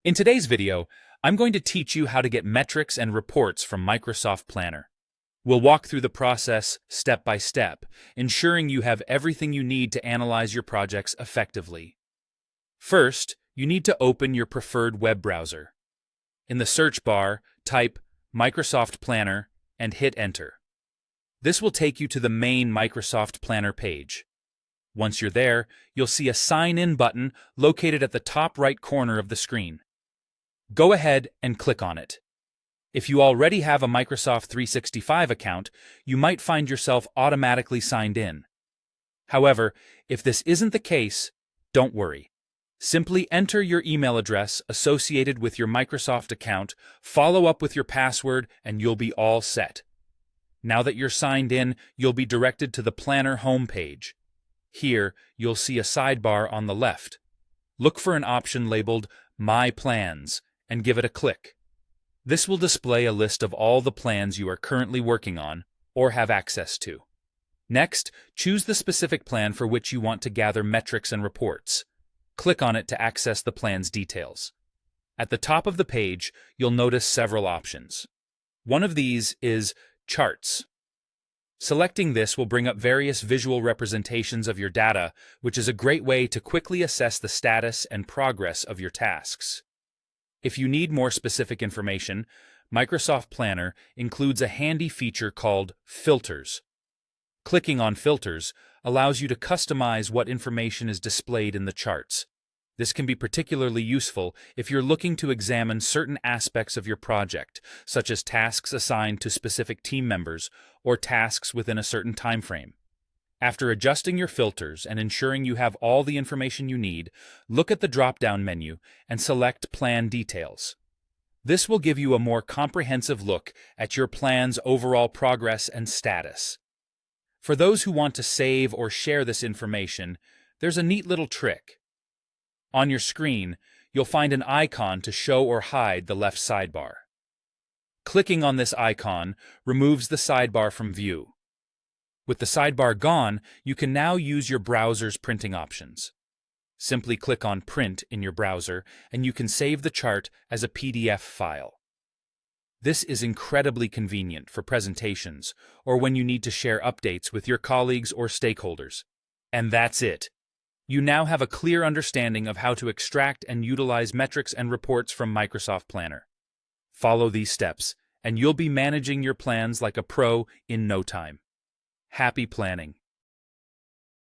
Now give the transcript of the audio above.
In today's video, I'm going to teach you how to get metrics and reports from Microsoft Planner. We'll walk through the process step by step, ensuring you have everything you need to analyze your projects effectively. First, you need to open your preferred web browser. In the search bar, type Microsoft Planner and hit Enter. This will take you to the main Microsoft Planner page. Once you're there, you'll see a Sign In button located at the top right corner of the screen. Go ahead and click on it. If you already have a Microsoft 365 account, you might find yourself automatically signed in. However, if this isn't the case, don't worry. Simply enter your email address associated with your Microsoft account, follow up with your password, and you'll be all set. Now that you're signed in, you'll be directed to the Planner homepage. Here, you'll see a sidebar on the left. Look for an option labeled My Plans and give it a click. This will display a list of all the plans you are currently working on or have access to. Next, choose the specific plan for which you want to gather metrics and reports. Click on it to access the plan's details. At the top of the page, you'll notice several options. One of these is Charts. Selecting this will bring up various visual representations of your data, which is a great way to quickly assess the status and progress of your tasks. If you need more specific information, Microsoft Planner includes a handy feature called Filters. Clicking on Filters allows you to customize what information is displayed in the charts. This can be particularly useful if you're looking to examine certain aspects of your project, such as tasks assigned to specific team members or tasks within a certain time frame. After adjusting your filters and ensuring you have all the information you need, look at the drop-down menu and select Plan Details. This will give you a more comprehensive look at your plan's overall progress and status. For those who want to save or share this information, there's a neat little trick. On your screen, you'll find an icon to show or hide the left sidebar. Clicking on this icon removes the sidebar from view. With the sidebar gone, you can now use your browser's printing options. Simply click on Print in your browser, and you can save the chart as a PDF file. This is incredibly convenient for presentations or when you need to share updates with your colleagues or stakeholders. And that's it. You now have a clear understanding of how to extract and utilize metrics and reports from Microsoft Planner. Follow these steps, and you'll be managing your plans like a pro in no time. Happy planning!